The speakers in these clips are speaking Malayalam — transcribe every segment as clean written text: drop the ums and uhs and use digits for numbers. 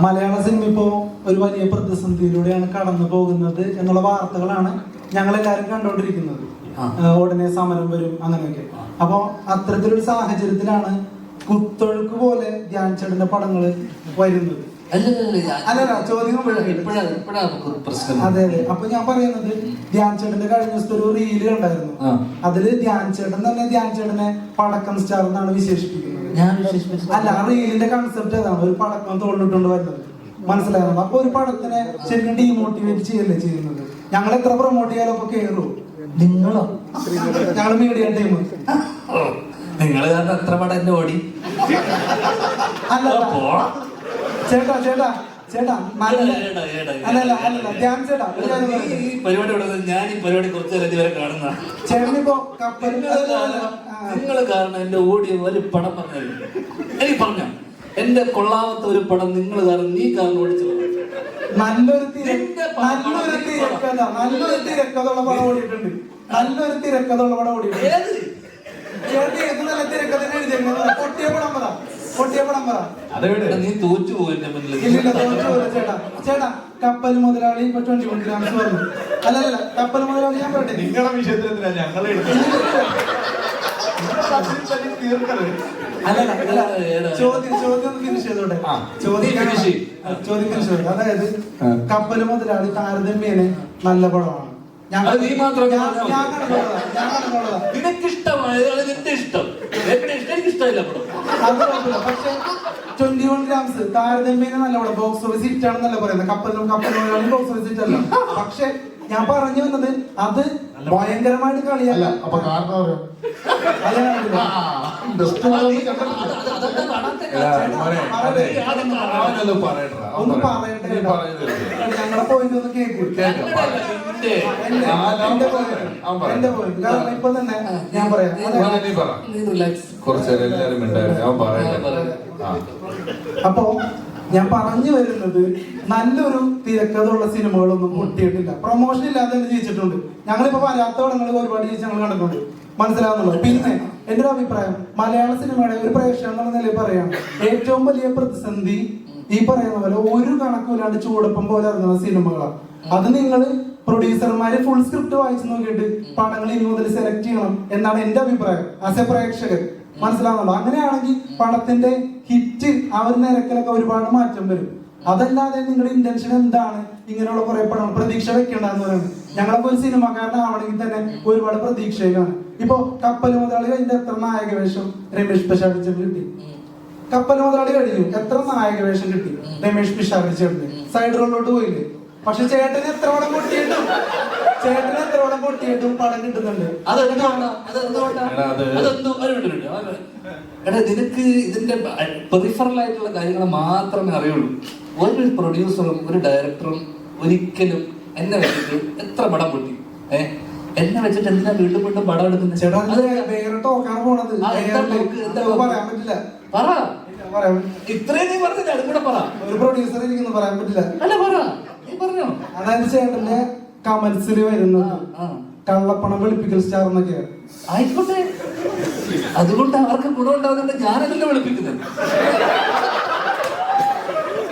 മലയാള സിനിമ ഇപ്പോൾ ഒരു വലിയ പ്രതിസന്ധിയിലൂടെയാണ് കടന്നു പോകുന്നത് എന്നുള്ള വാർത്തകളാണ് ഞങ്ങളെല്ലാവരും കണ്ടുകൊണ്ടിരിക്കുന്നത്. ഉടനെ സമരം വരും അങ്ങനെയൊക്കെ. അപ്പോൾ അത്തരത്തിലൊരു സാഹചര്യത്തിലാണ് കുത്തൊഴുക്ക് പോലെ ധ്യാൻ ചേട്ടന്റെ പടങ്ങൾ വരുന്നത്. അല്ലല്ല ചോദ്യം. അതെ അതെ. അപ്പൊ ഞാൻ പറയുന്നത് ധ്യാൻ ചേട്ടന്റെ കഴിഞ്ഞ ദിവസത്തെ ഒരു റീല് കണ്ടായിരുന്നു. അതില് ധ്യാൻ ചേട്ടൻ തന്നെ ധ്യാൻ ചേട്ടനെ പടക്കം സ്റ്റാർ എന്നാണ് വിശേഷിപ്പിക്കുന്നത്. അല്ല, ആ റീലിന്റെ കൺസെപ്റ്റ് ഏതാണ്? ഒരു പടക്കം തോളിലിട്ടുകൊണ്ട് വരുന്നത്, മനസ്സിലാകുന്നത്. അപ്പൊ ഒരു പടത്തിനെ ശരിക്കും ഡീമോട്ടിവേറ്റ് ചെയ്യല്ലേ ചെയ്യുന്നത്. ഞങ്ങൾ എത്ര പ്രൊമോട്ട് ചെയ്യാലോ അപ്പൊ കേറൂ നിങ്ങളോ? ഞങ്ങള് മീഡിയ ടീം. നിങ്ങൾ കാരണം എത്ര പടം എന്റെ ഓടി. അല്ല ചേട്ടാ ചേട്ടാ ചേട്ടാ ധ്യാൻ ചേട്ടാ ഈ പരിപാടി ഞാൻ ഈ പരിപാടി കുറച്ചു നേരം ഇതുവരെ കാണുന്ന ചേട്ടനിപ്പോ കപ്പൽ നിങ്ങൾ കാരണം എന്റെ ഓടിയ ഒരു പടം പറഞ്ഞു. എനിക്ക് പറഞ്ഞ എന്റെ കൊള്ളാമത്തെ ഒരു പടം നിങ്ങൾ കാരണം നീ കാരണം ഓടിച്ചു. നല്ലൊരു തിരക്കഥയുള്ള പടം ഓടിയിട്ടുണ്ട്. നല്ലൊരു തിരക്കഥയുള്ള പടം ഓടിയിട്ടുണ്ട്. നല്ല തിരക്കഥ പൊട്ടിയ പടം പറ. നീ തോറ്റു പോയില്ല. ചേട്ടാ ചേട്ടാ കപ്പൽ മുതലാളി ഇപ്പൊ 21 ഗ്രാംസ് പറഞ്ഞു. അല്ലല്ല കപ്പൽ മുതലാളി ഞാൻ പറയട്ടെ, നിങ്ങളുടെ വിഷയത്തിലെന്തിനാ ഞങ്ങളെ ചോദ്യം ഫിനിഷ് ചെയ്തോട്ടെ. ചോദ്യം ഫിനിഷ് ചെയ്തോട്ടെ. അതായത് കപ്പൽ മുതലാളി താരതമ്യേന നല്ല പടമാണ്. നിനക്കിഷ്ടമായത് നിന്റെ ഇഷ്ടം, എനിക്കിഷ്ടമില്ല പടം. പക്ഷെ 21 ഗ്രാംസ് താരതമ്യേന നല്ല പടം. ബോക്സ് ഓഫീസ് ഹിറ്റ് ആണെന്നല്ല പറയുന്നത്. കപ്പൽ മുതലാളി ബോക്സ് ഓഫീസ് ഹിറ്റ് അല്ല. പക്ഷെ ഞാൻ പറഞ്ഞു വന്നത് അത് ഭയങ്കരമായിട്ട് കളിയല്ല. അപ്പൊ കാരണം ഞങ്ങളെ പോയിന്റ് ഒന്ന് കേൾക്കും. എന്റെ പോയിന്റ് കാരണം ഇപ്പൊ തന്നെ ഞാൻ പറയാം. കുറച്ചേരം എല്ലാരും അപ്പോ ഞാൻ പറഞ്ഞു വരുന്നത് നല്ലൊരു തിരക്കഥയുള്ള സിനിമകളൊന്നും പൊട്ടിയിട്ടില്ല. പ്രൊമോഷൻ ഇല്ലാതെ തന്നെ ജയിച്ചിട്ടുണ്ട്. ഞങ്ങളിപ്പോ വരാത്ത പടങ്ങളിൽ ഒരുപാട് ജയിച്ച് ഞങ്ങൾ കണ്ടിട്ടുണ്ട്, മനസ്സിലാവുന്നുള്ളൂ. പിന്നെ എന്റെ ഒരു അഭിപ്രായം, മലയാള സിനിമയുടെ ഒരു പ്രേക്ഷകൻ എന്നുള്ള നിലയിൽ പറയാണ് ഏറ്റവും വലിയ പ്രതിസന്ധി ഈ പറയുന്ന പോലെ ഒരു കണക്കുമില്ലാണ്ട് ചൂടപ്പം പോലെ ഇറങ്ങുന്ന സിനിമകളാണ്. അത് നിങ്ങൾ പ്രൊഡ്യൂസർമാര് ഫുൾ സ്ക്രിപ്റ്റ് വായിച്ചു നോക്കിയിട്ട് പടങ്ങൾ ഇനി മുതൽ സെലക്ട് ചെയ്യണം എന്നാണ് എന്റെ അഭിപ്രായം ആസ് എ പ്രേക്ഷകൻ, മനസ്സിലാവുന്നുള്ളൂ. അങ്ങനെയാണെങ്കിൽ പടത്തിന്റെ ഹിറ്റ് ആ ഒരു നിരക്കിലൊക്കെ ഒരുപാട് മാറ്റം വരും. അതല്ലാതെ നിങ്ങളുടെ ഇന്റൻഷൻ എന്താണ് ഇങ്ങനെയുള്ള കുറെ പടം പ്രതീക്ഷ വെക്കേണ്ടതെന്ന് പറയുന്നത്? ഞങ്ങളൊക്കെ ഒരു സിനിമക്കാരനാവണമെങ്കിൽ തന്നെ ഒരുപാട് പ്രതീക്ഷയിലാണ്. ഇപ്പൊ കപ്പൽ മുതലാളി കഴിഞ്ഞ എത്ര നായക വേഷം രമേഷ് പിഷാരടി കിട്ടി? കപ്പൽ മുതലാളി കഴിഞ്ഞു എത്ര നായക വേഷം കിട്ടി രമേഷ് പിഷാരടി ചേട്ടന്? സൈഡ് റോളിലോട്ട് പോയില്ലേ? പക്ഷെ ചേട്ടന് എത്ര പടം പൊട്ടിയിട്ടും പടം കിട്ടുന്നുണ്ട്. നിനക്ക് ഇതിന്റെ പെറിഫറൽ ആയിട്ടുള്ള കാര്യങ്ങൾ മാത്രമേ അറിയുള്ളൂ. ഒരു പ്രൊഡ്യൂസറും ഒരു ഡയറക്ടറും ഒരിക്കലും എന്നെ വെച്ചിട്ട് എത്ര പടം പൊട്ടി എന്നെ വെച്ചിട്ട് എന്തിനാ വീണ്ടും വീണ്ടും പടം എടുക്കുന്നത്? ഇത്രയും നീ പറഞ്ഞില്ല, അതും കൂടെ പറ. ഒരു പ്രൊഡ്യൂസർ ഇരിക്കുന്നു പറയാൻ പറ്റില്ല. അല്ല പറ, നീ പറഞ്ഞോ. അതായത് ചേട്ടന്റെ കമന്റ്സിൽ വരുന്നത് കള്ളപ്പണം വെളുപ്പിക്കൽ സ്റ്റാർ എന്നൊക്കെയാണ്. ആയിക്കോട്ടെ, അതുകൊണ്ട് അവർക്ക് ഗുണമുണ്ടാകുന്നുണ്ട്. ഞാനതല്ല വെളുപ്പിക്കുന്നത്.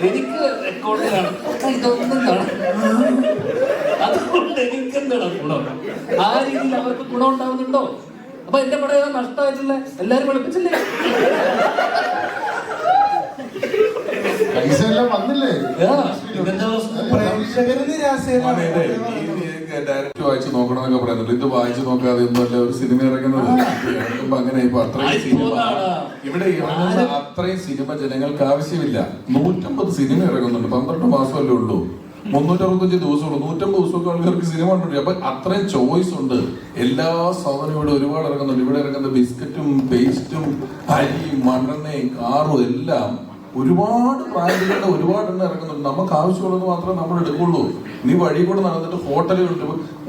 എനിക്ക് റെക്കോർഡിലാണ് ഇതൊന്നും കാണാം. അതുകൊണ്ട് എനിക്കെന്താണ് ഗുണം? ആ രീതിയിൽ അവർക്ക് ഗുണം ഉണ്ടാവുന്നുണ്ടോ? അപ്പൊ എന്റെ പടം നഷ്ടമായിട്ടില്ല, എല്ലാരും വെളുപ്പിച്ചില്ലേ? ഡയറക്റ്റ് വായിച്ചു നോക്കണമെന്നൊക്കെ പറയുന്നുണ്ട്. ഇത് വായിച്ചു നോക്കാതെ ഒന്നുമല്ല ഒരു സിനിമ ഇറങ്ങുന്നത്. അങ്ങനെ ഇപ്പൊ അത്രയും സിനിമ ഇവിടെ ഇറങ്ങുന്ന അത്രയും സിനിമ ജനങ്ങൾക്ക് ആവശ്യമില്ല. 150 സിനിമ ഇറങ്ങുന്നുണ്ട്. 12 മാസമല്ലേ ഉള്ളൂ, 365 ദിവസമുള്ളൂ. 150 ദിവസമൊക്കെ ആൾക്കാർക്ക് സിനിമ കണ്ടിട്ടുണ്ട്. അപ്പൊ അത്രയും ചോയ്സ് ഉണ്ട്. എല്ലാ സാധനവും ഇവിടെ ഒരുപാട് ഇറങ്ങുന്നുണ്ട്. ഇവിടെ ഇറങ്ങുന്ന ബിസ്ക്കറ്റും പേസ്റ്റും അരിയും മണ്ണെണ്ണയും കാറും എല്ലാം ഒരുപാട് ബ്രാൻഡുകളുടെ ഒരുപാടെണ്ണം ഇറങ്ങുന്നുണ്ട്. നമുക്ക് ആവശ്യമുള്ളത് മാത്രമേ നമ്മൾ എടുക്കുള്ളൂ. നീ വഴി കൂടെ നടന്നിട്ട് ഹോട്ടലുകളുണ്ട്.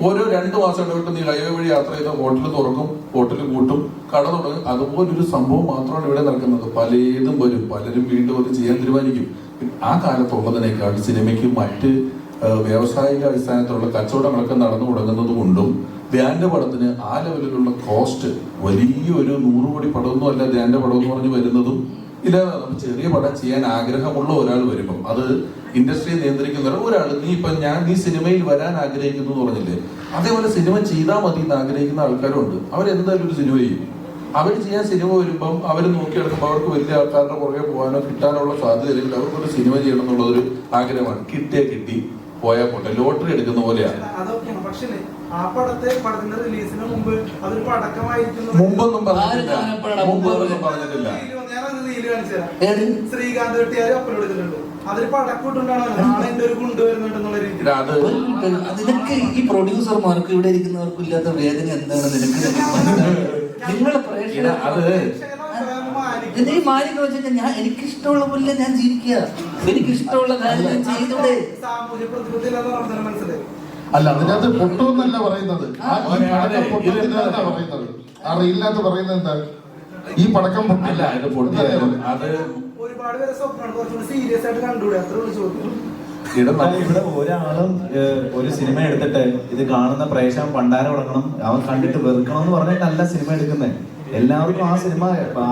ഓരോ 2 മാസം ഇടവിട്ട് നീ ഹൈവേ വഴി യാത്ര ചെയ്ത ഹോട്ടൽ തുറക്കും, ഹോട്ടൽ കൂട്ടും, കട തുടങ്ങും. അതുപോലൊരു സംഭവം മാത്രമാണ് ഇവിടെ നടക്കുന്നത്. പലതും വരും, പലരും വീണ്ടും അത് ചെയ്യാൻ തീരുമാനിക്കും. ആ കാലത്തുള്ളതിനേക്കാൾ സിനിമയ്ക്ക് മറ്റ് വ്യാവസായിക അടിസ്ഥാനത്തിലുള്ള കച്ചവടങ്ങളൊക്കെ നടന്നു തുടങ്ങുന്നത് കൊണ്ടും ധ്യാന്റെ പടത്തിന് ആ ലെവലിലുള്ള കോസ്റ്റ് വലിയൊരു 100 കോടി പടമൊന്നും അല്ല ധ്യാന്റെ പടം എന്ന് പറഞ്ഞ് വരുന്നതും ഇല്ല, ചെറിയ പടം ചെയ്യാൻ ആഗ്രഹമുള്ള ഒരാൾ വരുമ്പം അത് ഇൻഡസ്ട്രിയെ നിയന്ത്രിക്കുന്ന ഒരാൾ, നീ സിനിമയിൽ വരാൻ ആഗ്രഹിക്കുന്നു എന്ന് പറഞ്ഞില്ലേ, അതേപോലെ സിനിമ ചെയ്താൽ മതി എന്ന് ആഗ്രഹിക്കുന്ന ആൾക്കാരുണ്ട്. അവരെന്തായാലും ഒരു സിനിമ ചെയ്യും. അവർ ചെയ്യാൻ സിനിമ വരുമ്പം അവർ നോക്കിയെടുക്കുമ്പോൾ അവർക്ക് വലിയ ആൾക്കാരുടെ പുറകെ പോകാനോ കിട്ടാനുള്ള സാധ്യതയില്ലെങ്കിൽ അവർക്കൊരു സിനിമ ചെയ്യണം എന്നുള്ളതൊരു ആഗ്രഹമാണ്. കിട്ടിയാ കിട്ടി, പോയാൽ പോട്ടെ, ലോട്ടറി എടുക്കുന്ന പോലെയാണ്. മുമ്പൊന്നും പറഞ്ഞിട്ടില്ല. ശ്രീകാന്ത് വെട്ടിയാര് അപ്പലോട് ചെയ്തിട്ടുണ്ട്. അതൊരു പടക്കൂട്ടുണ്ടാണോ നാളെ എന്റെ ഒരു ഗുണ്ട് വരുന്നുണ്ടെന്നുള്ള രീതിയിൽ. നിനക്ക് ഈ പ്രൊഡ്യൂസർമാർക്ക് ഇവിടെ ഇരിക്കുന്നവർക്കും ഇല്ലാത്ത വേദന എന്താണ് നിനക്ക്? നിങ്ങളെ നീ മാനിക്കുന്ന വെച്ചാൽ ഞാൻ എനിക്കിഷ്ടമുള്ള പോലെ ഞാൻ ജീവിക്കുക, എനിക്കിഷ്ടമുള്ള കാര്യം ഞാൻ ചെയ്തൂടെ. സാമൂഹ്യ പ്രതിബദ്ധത മനസ്സിലായി. അല്ല, അതിനകത്ത് പൊട്ടുമെന്നല്ല പറയുന്നത്, പറയുന്നത് ആ റീലിനകത്ത് പറയുന്നത് എന്താ, ഈ പടക്കം പൊട്ടില്ല, ഇത് പൊട്ടിയാലും അത് ഒരുപാട് പേരെ സ്വപ്നമാണ് കുറച്ചുകൂടി സീരിയസ് ആയിട്ട് കണ്ടുകൂടെ, അത്ര ചോദ്യം. ഇവിടെ ഒരാളും ഒരു സിനിമ എടുത്തിട്ട് ഇത് കാണുന്ന പ്രേക്ഷകൻ പണ്ടാരം ഉടക്കണം, അവൻ കണ്ടിട്ട് വെറുക്കണം എന്ന് പറഞ്ഞിട്ടല്ല സിനിമ എടുക്കുന്നത്. എല്ലാവർക്കും ആ സിനിമ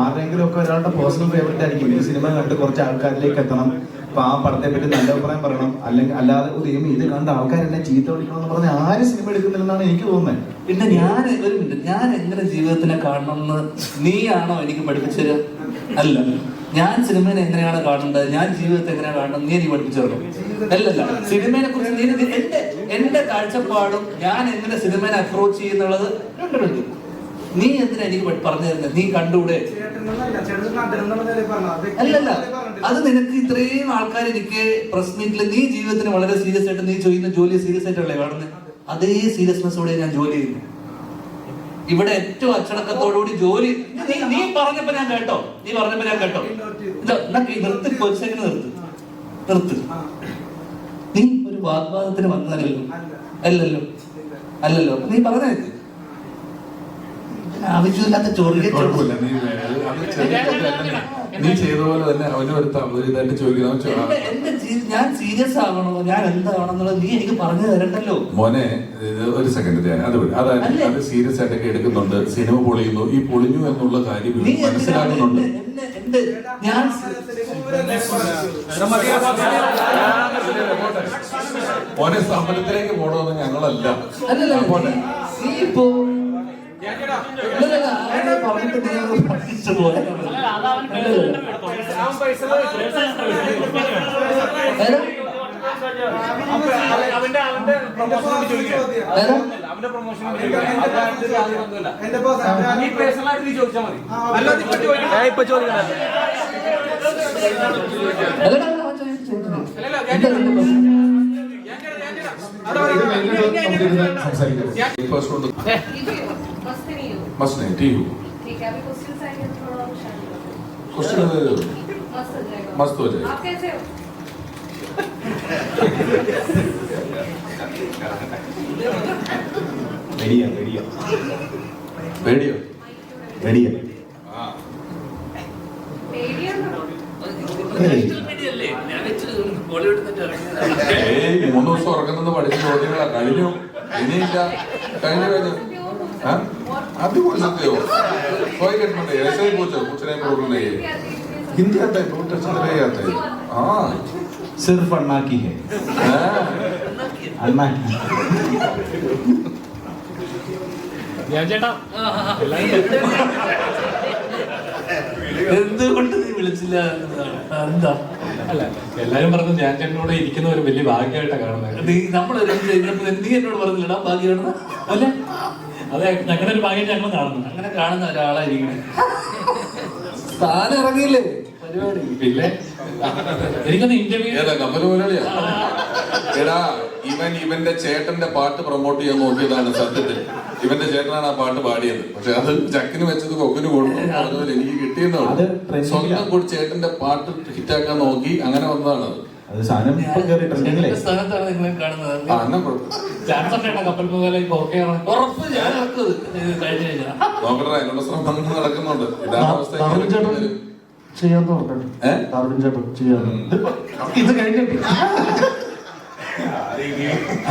ആരെങ്കിലും ഒക്കെ ഒരാളുടെ പേഴ്സണൽ ഫേവറേറ്റ് ആയിരിക്കും. ഈ സിനിമ കണ്ട് കുറച്ച് ആൾക്കാരിലേക്ക് എത്തണം, അപ്പൊ ആ പടത്തെ പറ്റി നല്ല അഭിപ്രായം പറയണം. അല്ലെങ്കിൽ അല്ലാതെ ഇത് കണ്ട ആൾക്കാരെന്നെ ചീത്ത വിളിക്കണം എന്ന് പറഞ്ഞാൽ ആരും സിനിമ എടുക്കുന്നില്ലെന്നാണ് എനിക്ക് തോന്നുന്നത്. പിന്നെ ഞാൻ എങ്ങനെ ജീവിതത്തിനെ കാണണം എന്ന് നീയാണോ എനിക്ക് പഠിപ്പിച്ചത്? അല്ല, ഞാൻ സിനിമയെ എങ്ങനെയാണ് കാണേണ്ടത്, ഞാൻ ജീവിതത്തെ എങ്ങനെയാണ് കാണുന്നത് നീ എനിക്ക് പഠിപ്പിച്ചു തരണം. അല്ലല്ല, സിനിമയെ കുറിച്ച് എന്റെ കാഴ്ചപ്പാടും ഞാൻ എങ്ങനെ സിനിമയെ അപ്രോച്ച് ചെയ്യുന്നുള്ളത് രണ്ടുണ്ട്. നീ എന്തിനാ എനിക്ക് പറഞ്ഞു തരുന്നത്? നീ കണ്ടൂടെ? അല്ലല്ല, അത് നിനക്ക് ഇത്രയും ആൾക്കാർ എനിക്ക് പ്രസ് മീറ്റിൽ നീ ജീവിതത്തിന് വളരെ സീരിയസ് ആയിട്ട് നീ ചെയ്യുന്ന ജോലി സീരിയസ് ആയിട്ടല്ലേ കാണുന്നത്? അതേ സീരിയസ്നെസ്സോടെ ഞാൻ ജോലി ചെയ്യുന്നു. ഇവിടെ ഏറ്റവും അച്ചടക്കത്തോടുകൂടി ജോലി. നീ പറഞ്ഞപ്പോ ഞാൻ കേട്ടോ, നിർത്തി, ഒരു സെക്കൻഡ് നിർത്ത്. നീ ഒരു വാഗ്വാദത്തിന് വന്നതല്ലോ? അല്ലല്ലോ. നീ പറഞ്ഞ ആവശ്യമില്ലാത്ത കുഴപ്പമില്ല. നീ ചെയ്ത പോലെ തന്നെ അവന് ഇതായിട്ട് ചോദിക്കണം. ഞാൻ സീരിയസ് ആവണോ, ഞാൻ എന്താവണമെന്നുള്ളത് നീ എനിക്ക് പറഞ്ഞു തരണ്ടല്ലോ. മോനെ, ഒരു സെക്കൻഡ്, അത് സീരിയസ് ആയിട്ടൊക്കെ എടുക്കുന്നുണ്ട്. സിനിമ പൊളിയുന്നു, ഈ പൊളിഞ്ഞു എന്നുള്ള കാര്യം മനസ്സിലാക്കുന്നുണ്ട്. മോനെ, സമരത്തിലേക്ക് പോകണമെന്ന് ഞങ്ങളല്ല. मस्त नहीं, ठीक है, अभी क्वेश्चन आएंगे थोड़ा और शांत क्वेश्चन मस्त हो जाएगा। आप कैसे हो? റെഡിയാ हाँ, മൂന്ന് ദിവസം ഉറങ്ങുന്നത് പഠിച്ച ചോദ്യങ്ങളാ. കഴിഞ്ഞു, ഇനിയില്ല, കഴിഞ്ഞു. आप भी बोल सकते हो, कोई कटमट नहीं, ऐसे ही पूछने में प्रॉब्लम नहीं है. हिंदी आता है, बहुत अच्छा तरह आता है. हाँ, सिर्फ अन्ना की है, अन्ना की. എന്തുകൊണ്ട് നീ വിളിച്ചില്ല? എന്താ? അല്ല, എല്ലാരും പറഞ്ഞു ഞാൻ ചേട്ടനോട് ഇരിക്കുന്ന ഒരു വലിയ ഭാഗ്യമായിട്ടാണ് കാണുന്നത്. നീ എന്നോട് പറഞ്ഞില്ലടാ ഭാഗ്യമാണ്. അല്ല, അതെ, ഞങ്ങളുടെ ഒരു ഭാഗ്യം ഞങ്ങൾ കാണുന്നു. അങ്ങനെ കാണുന്ന ഒരാളായിരിക്കും. സ്ഥാനം ഇറങ്ങിയില്ലേ പരിപാടി? പിന്നെ എനിക്കൊന്ന് ഇന്റർവ്യൂ കപ്പൽ മുതലാളിയാ. എടാ, ഇവന്റെ ചേട്ടന്റെ പാട്ട് പ്രൊമോട്ട് ചെയ്യാൻ നോക്കിയതാണ് സത്യത്തിൽ. ഇവന്റെ ചേട്ടനാണ് ആ പാട്ട് പാടിയത്. പക്ഷെ അത് ചക്കിന് വെച്ചത് കൊക്കിന് കൊടുത്തു പറഞ്ഞതുപോലെ എനിക്ക് കിട്ടിയെന്നുള്ളൂ. സ്വന്തം കൂടി ചേട്ടന്റെ പാട്ട് ഹിറ്റാക്കാൻ നോക്കി, അങ്ങനെ വന്നതാണ് അത്. സാധനം സ്ഥാനത്താണ് നിങ്ങളെ കാണുന്നത്. കപ്പൽ മുതലായി ഉറപ്പ് ഞാൻ കഴിഞ്ഞ കഴിഞ്ഞാൽ നോക്കട്ടെ, അതിനുള്ള ശ്രമം നടക്കുന്നുണ്ട്. ഇതാണ് അവസ്ഥ. ചെയ്യാൻ നോക്കട്ടെ, ഇത് കഴിഞ്ഞിട്ട്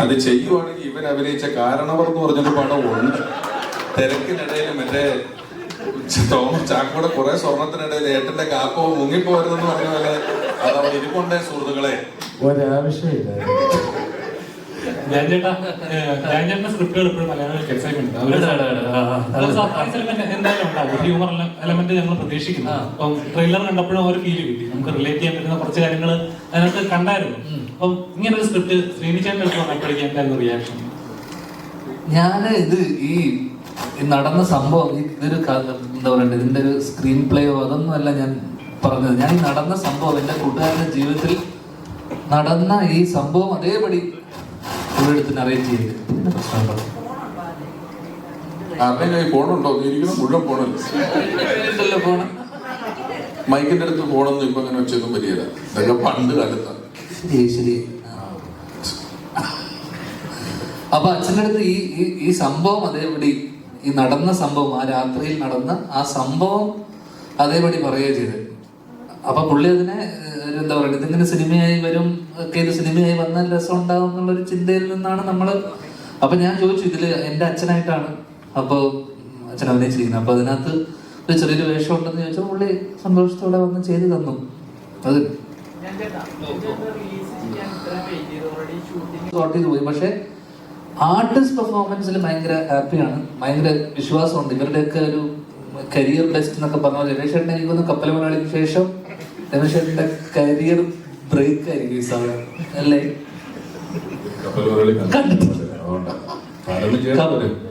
അത് ചെയ്യുവാണെങ്കിൽ ഇവൻ അഭിനയിച്ച കാരണവർ എന്ന് പറഞ്ഞൊരു പടം ഉണ്ട്. തിരക്കിനിടയിൽ മറ്റേ തോമസ് ചാക്കോടെ കുറെ സ്വർണത്തിനിടയിൽ ഏട്ടന്റെ കാപ്പോ മുങ്ങിപ്പോരുന്നെന്ന് പറഞ്ഞ പോലെ അതവിടെ ഇരിപ്പുണ്ടേ സുഹൃത്തുക്കളെ. ഒരാവശ്യമില്ല. ഞാൻ ചേട്ടന്റെ സ്ക്രിപ്റ്റുകൾ എപ്പോഴും മലയാളികൾക്ക് എക്സൈറ്റ്മെന്റ് എന്തായാലും ഉണ്ടാവും. ഹ്യൂമർ എലമെന്റ് ഞങ്ങൾ പ്രതീക്ഷിക്കുന്നു. അപ്പം ട്രെയിലർ കണ്ടപ്പോഴും ഒരു ഫീല് കിട്ടി. നമുക്ക് റിലേറ്റ് ചെയ്യാൻ പറ്റുന്ന കുറച്ച് കാര്യങ്ങൾ അതിനകത്ത് കണ്ടായിരുന്നു. അപ്പം ഇങ്ങനെ ഒരു സ്ക്രിപ്റ്റ് ശ്രീനിച്ചേട്ടൻ്റെ അടുത്ത് വന്നപ്പോഴേക്കും എന്തായിരുന്നു റിയാക്ഷൻ? ഇത് ഈ നടന്ന സംഭവം ഇതൊരു എന്താ പറയണ്ടത്, ഇതിന്റെ ഒരു സ്ക്രീൻ പ്ലേയോ അതൊന്നും അല്ല ഞാൻ പറഞ്ഞത്. ഞാൻ ഈ നടന്ന സംഭവം എന്റെ കൂട്ടുകാരന്റെ ജീവിതത്തിൽ നടന്ന ഈ സംഭവം അതേപടി ഒരിടത്തിന് അറേഞ്ച് ചെയ്ത് പിന്നെ പ്രശ്നമുണ്ടോ? ആരുടെ കൈ ഫോണുണ്ടോ? ഇരിക്കണം മുഴുവൻ ഫോണല്ലോ. ഫോണ് മൈക്കിന്റെ അടുത്ത് ഫോണൊന്നും ഇപ്പൊ അങ്ങനെ വെച്ചൊന്നും പറ്റിയല്ല. ഇതൊക്കെ പണ്ട് കാലത്താണ്. ശരി. അപ്പൊ അച്ഛൻ്റെ അടുത്ത് ഈ സംഭവം അതേപടി, ഈ നടന്ന സംഭവം, ആ രാത്രിയിൽ നടന്ന ആ സംഭവം അതേപടി പറയുകയും ചെയ്ത്. അപ്പൊ പുള്ളി അതിനെ എന്താ പറയുക, ഇതിങ്ങനെ സിനിമയായി വരും ഒക്കെ, ഇത് സിനിമയായി വന്നാൽ രസം ഉണ്ടാവും എന്നുള്ളൊരു ചിന്തയിൽ നിന്നാണ് നമ്മള്. അപ്പൊ ഞാൻ ചോദിച്ചു, ഇതില് എന്റെ അച്ഛനായിട്ടാണ് അപ്പൊ അച്ഛൻ അഭിനയിച്ചിരിക്കുന്നത്, അപ്പൊ അതിനകത്ത് ഒരു ചെറിയൊരു വേഷം ഉണ്ടെന്ന് ചോദിച്ചാൽ പുള്ളി സന്തോഷത്തോടെ വന്ന് ചെയ്ത് തന്നു. അത് ഷോട്ട് ചെയ്ത് പോയി. പക്ഷെ ആർട്ടിസ്റ്റ് പെർഫോമൻസിൽ ഭയങ്കര ഹാപ്പിയാണ്, ഭയങ്കര വിശ്വാസമുണ്ട്. ഇവരുടെയൊക്കെ ഒരു കരിയർ ബെസ്റ്റ് എന്നൊക്കെ പറഞ്ഞ രമേശ് ചേട്ടൻ എനിക്കൊന്ന് കപ്പൽ മലയാളിക്ക് ശേഷം രമേശ് ചേട്ടന്റെ കരിയർ ബ്രേക്ക് ആയിരിക്കും ഈ സമയം അല്ലേ?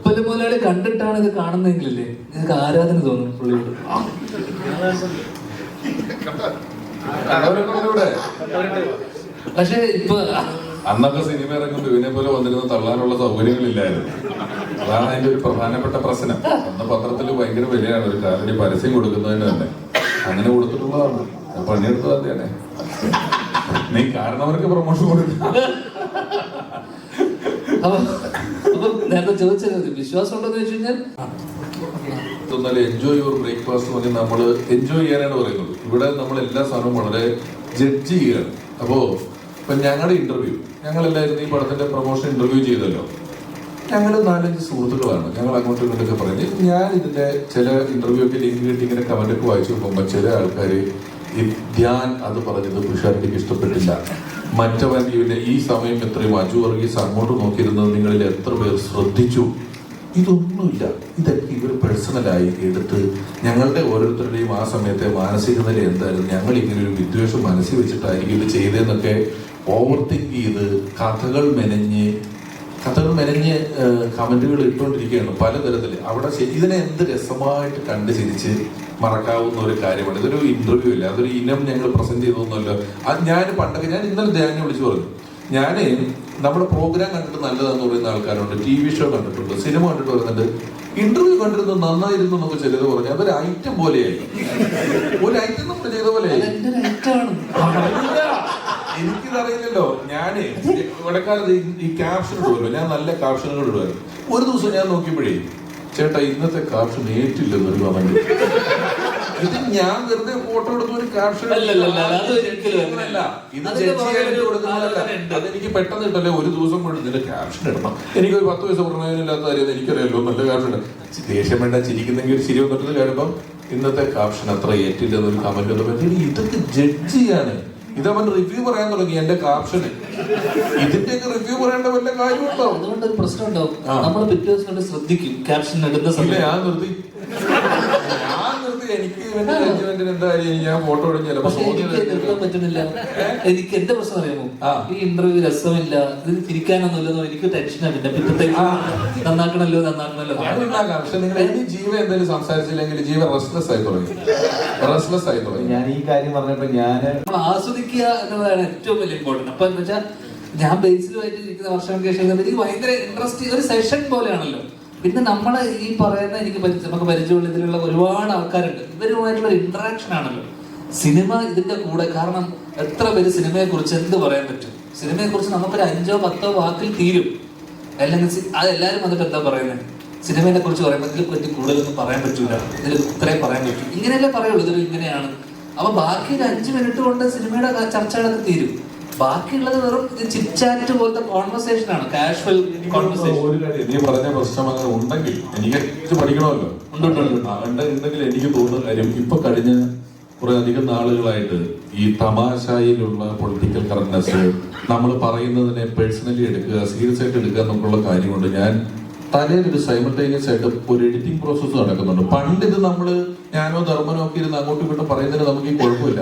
കപ്പൽ മുതലാളി കണ്ടിട്ടാണ് ഇത് കാണുന്നതെങ്കിലല്ലേ നിങ്ങൾക്ക് ആരാധന തോന്നും പുള്ളിയോട്. പക്ഷെ ഇപ്പൊ അന്നൊക്കെ സിനിമ ഇറങ്ങുമ്പോൾ ഇവനെ പോലെ വന്നിരുന്ന തള്ളാനുള്ള സൗകര്യങ്ങളില്ലായിരുന്നു. അതാണ് അതിന്റെ ഒരു പ്രധാനപ്പെട്ട പ്രശ്നം. അന്ന് പത്രത്തിൽ ഭയങ്കര വിലയാണ് ഒരു കാലടി പരസ്യം കൊടുക്കുന്നതിന് തന്നെ. അങ്ങനെ കൊടുത്തിട്ടുള്ളതാണ്. പണിയെടുത്തത് തന്നെയാണ്. നീ കാരണവർക്ക് പ്രൊമോഷൻ കൊടുക്കുക. അപ്പൊ നേരത്തെ ചോദിച്ചത് വിശ്വാസം ഉണ്ടെന്ന് വെച്ച് കഴിഞ്ഞാൽ എൻജോയ് യുവർ ബ്രേക്ക്ഫാസ്റ്റ് പറഞ്ഞ് നമ്മൾ എൻജോയ് ചെയ്യാനാണ് പറയുന്നത്. ഇവിടെ നമ്മൾ എല്ലാ സാധനവും വളരെ ജഡ്ജ് ചെയ്യുകയാണ്. അപ്പോ ഇപ്പൊ ഞങ്ങളുടെ ഇന്റർവ്യൂ, ഞങ്ങളെല്ലാവരും ഈ പടത്തിന്റെ പ്രൊമോഷൻ ഇന്റർവ്യൂ ചെയ്തല്ലോ. ഞങ്ങൾ 4-5 സുഹൃത്തുക്കളാണ്. ഞങ്ങൾ അങ്ങോട്ടും ഇങ്ങോട്ടൊക്കെ പറഞ്ഞ് ഞാൻ ഇതിന്റെ ചില ഇന്റർവ്യൂ ഒക്കെ ലിങ്ക് കിട്ടി ഇങ്ങനെ കമന്റൊക്കെ വായിച്ചു നോക്കുമ്പോൾ ചില ആൾക്കാർ ഈ ധ്യാൻ അത് പറഞ്ഞത് പിഷാരടിക്ക് ഇഷ്ടപ്പെട്ടില്ല, മറ്റവൻ ഇവന്റെ ഈ സമയം എത്രയും അജു വർഗീസ് അങ്ങോട്ട് നോക്കിയിരുന്നത് നിങ്ങളിൽ എത്ര പേർ ശ്രദ്ധിച്ചു. ഇതൊന്നുമില്ല. ഇതൊക്കെ ഇവർ പേഴ്സണലായി എടുത്ത് ഞങ്ങളുടെ ഓരോരുത്തരുടെയും ആ സമയത്തെ മാനസിക നില എന്തായിരുന്നു, ഞങ്ങൾ ഇങ്ങനെ ഒരു വിദ്വേഷം മനസ്സിൽ വെച്ചിട്ടായിരിക്കും ഇത് ചെയ്തതെന്നൊക്കെ ഓവർ തിങ്ക് ചെയ്ത് കഥകൾ മെനഞ്ഞ് കമന്റുകൾ ഇട്ടുകൊണ്ടിരിക്കുകയാണ് പലതരത്തിൽ. അവിടെ ഇതിനെ എന്ത് രസമായിട്ട് കണ്ട് ചിരിച്ച് മറക്കാവുന്ന ഒരു കാര്യമാണ്. ഇതൊരു ഇന്റർവ്യൂ ഇല്ല, അതൊരു ഇനം ഞങ്ങൾ പ്രസന്റ് ചെയ്തൊന്നുമല്ലോ. അത് ഞാൻ പണ്ടൊക്കെ ഞാൻ ഇന്നലെ ധ്യാനെ വിളിച്ചു പറഞ്ഞു, ഞാന് നമ്മുടെ പ്രോഗ്രാം കണ്ടിട്ട് നല്ലതാന്ന് പറയുന്ന ആൾക്കാരുണ്ട്, TV ഷോ കണ്ടിട്ടുണ്ട്, സിനിമ കണ്ടിട്ട് പറയുന്നുണ്ട്, ഇന്റർവ്യൂ കണ്ടിരുന്നു നന്നായിരുന്നു എന്നൊക്കെ ചിലത് പറഞ്ഞു. അതൊരു ഐറ്റം പോലെയായി. ഒരു ഐറ്റം നമ്മൾ ചെയ്ത പോലെ എനിക്കിതറിയില്ലല്ലോ. ഞാന് ഇവിടെക്കാലത്ത് ഈ ക്യാപ്ഷൻ ഇടുമല്ലോ, ഞാൻ നല്ല ക്യാപ്ഷനുകൾ ഇടുമായിരുന്നു. ഒരു ദിവസം ഞാൻ നോക്കിയപ്പോഴേ ചേട്ടാ ഇന്നത്തെ ക്യാപ്ഷൻ ഏറ്റില്ലെന്നൊരു കമന്റ്. ഇത് ഞാൻ വെറുതെ ഫോട്ടോ എടുക്കുന്ന ഒരു ക്യാപ്ഷൻ അല്ല. ഇത് ജഡ്ജിയായിട്ട് കൊടുക്കുന്നതല്ല. അതെനിക്ക് പെട്ടെന്ന് കിട്ടല്ലേ ഒരു ദിവസം കൊണ്ട് ഇതിന്റെ ക്യാപ്ഷൻ ഇടണം. എനിക്കൊരു 10 വയസ്സ് പ്രയോജനമില്ലാത്ത കാര്യം എനിക്കറിയാലോ. നല്ല ക്യാപ്ഷൻ ദേഷ്യം വേണ്ട, ചിരിക്കുന്നെങ്കിൽ ഒരു ചിരി വന്നിട്ട് കേൾക്കുമ്പോൾ ഇന്നത്തെ ക്യാപ്ഷൻ അത്ര ഏറ്റില്ലെന്നൊരു കമന്റ് ഒന്നും പറ്റി. ഇതൊക്കെ ജഡ്ജിയാണ്. ഇതവൻ റിവ്യൂ പറയാൻ തുടങ്ങി എന്റെ ക്യാപ്ഷന്. ഇതിന്റെയൊക്കെ റിവ്യൂ പറയേണ്ട വല്ല കാര്യമുണ്ടോ? അതുകൊണ്ടൊരു പ്രശ്നം ഉണ്ടാവും. നമ്മൾ പിറ്റേ ദിവസം ശ്രദ്ധിക്കും ക്യാപ്ഷൻ ഇടുന്ന സമയം. ഞാൻ നിർത്തി എനിക്ക് ജഡ്ജ്മെന്റിന് എന്താ കാര്യം, ഞാൻ ഫോട്ടോ എടുക്കാൻ പറ്റുന്നില്ല. എനിക്ക് എന്റെ പ്രശ്നം അറിയാമോ, ഈ ഇന്റർവ്യൂ രസമില്ല, ഇത് ചിരിക്കാനൊന്നുമില്ലെന്നോ എനിക്ക് ടെൻഷനാണ്. പിന്നെ പിറ്റത്തേക്ക് നന്നാക്കണല്ലോ. പക്ഷെ നിങ്ങൾ ഇനി ജീവ എന്തെങ്കിലും സംസാരിച്ചില്ലെങ്കിൽ ജീവ റെസ്റ്റ്ലെസ് ആയി തുടങ്ങി. ഞാൻ ഈ കാര്യം പറഞ്ഞപ്പോ നമ്മൾ ആസ്വദിക്കുക എന്നതാണ് ഏറ്റവും വലിയ ഇമ്പോർട്ടന്റ്. അപ്പൊ എന്ന് വെച്ചാൽ ഞാൻ ബേസിലുമായിട്ട് ഇരിക്കുന്ന വർഷങ്ങൾക്ക് ശേഷം എനിക്ക് ഭയങ്കര ഇൻട്രസ്റ്റ്, ഒരു സെഷൻ പോലെയാണല്ലോ. പിന്നെ നമ്മളെ ഈ പറയുന്ന നമുക്ക് പരിചയമുള്ള ഇതിലുള്ള ഒരുപാട് ആൾക്കാരുണ്ട്, ഇവരുമായിട്ടുള്ള ഇന്ററാക്ഷൻ ആണല്ലോ സിനിമ ഇതിന്റെ കൂടെ. കാരണം എത്ര പേര് സിനിമയെ കുറിച്ച് എന്ത് പറയാൻ പറ്റും? സിനിമയെ കുറിച്ച് നമുക്കൊരു 5-10 വാക്കിൽ തീരും. അല്ലെങ്കിൽ അതെല്ലാരും വന്നിട്ട് എന്താ പറയുന്നത്, സിനിമയെ കുറിച്ച് പറയുമ്പോൾ ഇതിനെ പറ്റി കൂടുതലൊന്നും പറയാൻ പറ്റൂല, ഇതിൽ ഇത്രയും പറയാൻ പറ്റും, ഇങ്ങനെയല്ലേ പറയുള്ളൂ, ഇതൊരു ഇങ്ങനെയാണ്. അപ്പൊ ബാക്കി ഒരു 5 മിനിറ്റ് കൊണ്ട് സിനിമയുടെ ചർച്ചകളൊക്കെ തീരും. ബാക്കിയുള്ളത് വെറും ചിറ്റാറ്റ് പോലത്തെ കോൺവെർസേഷൻ ആണ്, കാഷ്വൽ കോൺവെർസേഷൻ. ഒരു കാര്യം നീ പറഞ്ഞ പ്രശ്നം അങ്ങനെ ഉണ്ടെങ്കിൽ എനിക്ക് പഠിക്കണമല്ലോ. ഉണ്ടെങ്കിൽ എനിക്ക് തോന്നുന്ന കാര്യം ഇപ്പൊ കഴിഞ്ഞ കുറെ അധികം നാളുകളായിട്ട് ഈ തമാശയിലുള്ള പൊളിറ്റിക്കൽ കറക്റ്റ്നെസ് നമ്മൾ പറയുന്നതിനെ പേഴ്സണലി എടുക്കുക, സീരിയസ് ആയിട്ട് എടുക്കുക എന്നൊക്കെയുള്ള കാര്യം കൊണ്ട് ഞാൻ തലയിലൊരു സൈമൾട്ടേനിയസ് ആയിട്ട് ഒരു എഡിറ്റിംഗ് പ്രോസസ്സ് നടക്കുന്നുണ്ട്. പണ്ട് ഇത് ഞാനോ ധർമ്മനോ ഒക്കെ ഇരുന്ന് അങ്ങോട്ടും ഇങ്ങോട്ടും പറയുന്നതിന് നമുക്ക് ഈ കുഴപ്പമില്ല.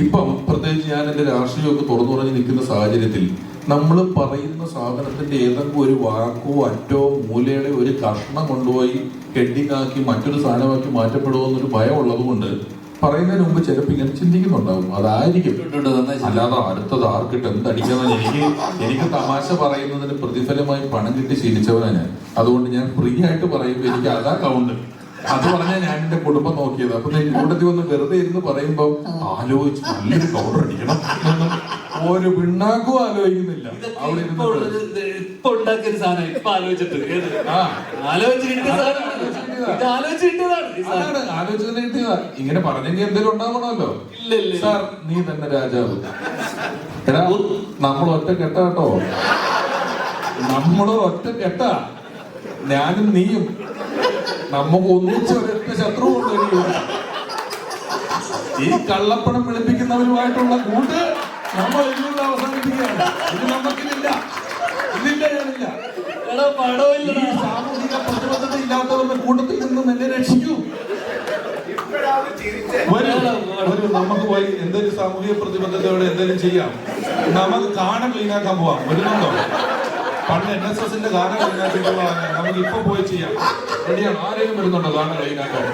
ഇപ്പം പ്രത്യേകിച്ച് ഞാൻ എന്റെ രാഷ്ട്രീയമൊക്കെ തുറന്നു പറഞ്ഞ് നിൽക്കുന്ന സാഹചര്യത്തിൽ നമ്മൾ പറയുന്ന സാധനത്തിന്റെ ഏതെങ്കിലും ഒരു വാക്കോ അറ്റോ മൂലയുടെ ഒരു കഷ്ണം കൊണ്ടുപോയി ഹെഡിങ് ആക്കി മറ്റൊരു സാധനമാക്കി മാറ്റപ്പെടുമോ എന്നൊരു ഭയം ഉള്ളത് കൊണ്ട് പറയുന്നതിന് മുമ്പ് ചിലപ്പോൾ ഇങ്ങനെ ചിന്തിക്കുന്നുണ്ടാവും. അതായിരിക്കും. അല്ലാതെ അടുത്തത് ആർക്കിട്ട് എന്തടിക്കാന്ന് എനിക്ക് തമാശ പറയുന്നതിന് പ്രതിഫലമായി പണം കിട്ടി ശീലിച്ചവനാ ഞാൻ. അതുകൊണ്ട് ഞാൻ ഫ്രീ ആയിട്ട് പറയുമ്പോൾ എനിക്ക് അതാ കൗണ്ട്. അത് പറഞ്ഞാൽ ഞാൻ എന്റെ കുടുംബം നോക്കിയത്. അപ്പൊ കൂട്ടത്തിൽ വന്ന് വെറുതെ ഇരുന്ന് പറയുമ്പോ ആലോചിച്ച് നല്ലൊരു കൗണ്ടർ അടിക്കണം എന്നൊന്നും ഒരു പിണ്ണാക്കും ആലോചിക്കുന്നില്ല. അവിടെ ഇപ്പൊ ഉണ്ടാക്കിയ സാധനം ഇപ്പൊ ആലോചിച്ചിട്ട് ആലോചിച്ചത് കിട്ടിയതാ. ഇങ്ങനെ പറഞ്ഞെങ്കിൽ എന്തെങ്കിലും ഉണ്ടാവണമല്ലോ. സാർ നീ തന്നെ രാജാവ്. എടാ നമ്മൾ ഒറ്റ കെട്ട കേട്ടോ, നമ്മള് ഒറ്റ കെട്ട, ഞാനും നീയും നമുക്ക് ഒന്നിച്ച് ഒരൊറ്റ ശത്രുവുണ്ട്. ഈ കള്ളപ്പണം വെളുപ്പിക്കുന്നവരുമായിട്ടുള്ള കൂട്ട് നമ്മൾ ഇതിലൂടെ അവസാനിപ്പിക്കുകയാണ്. ഇത് നമുക്കില്ല, ഇതില്ല, ഞാനില്ല. ഈ സാമൂഹിക പ്രതിബദ്ധത ഇല്ലാത്തവരുടെ കൂട്ടത്തിൽ നിന്നും എന്നെ രക്ഷിക്കൂ. നമുക്ക് പോയി എന്തെങ്കിലും സാമൂഹിക പ്രതിബദ്ധതയോടെ എന്തെങ്കിലും ചെയ്യാം. നമുക്ക് കാണാൻ ക്ലീനാക്കാൻ പോവാം. വരുന്നുണ്ടോ? പണ്ട് NSSന്റെ ഗാനം ക്ലീനാക്കിയിട്ടുള്ള നമുക്ക് ഇപ്പൊ പോയി ചെയ്യാം. റെഡിയാണ്? ആരെങ്കിലും വരുന്നുണ്ടോ ഗാനം ക്ലീനാക്കാൻ?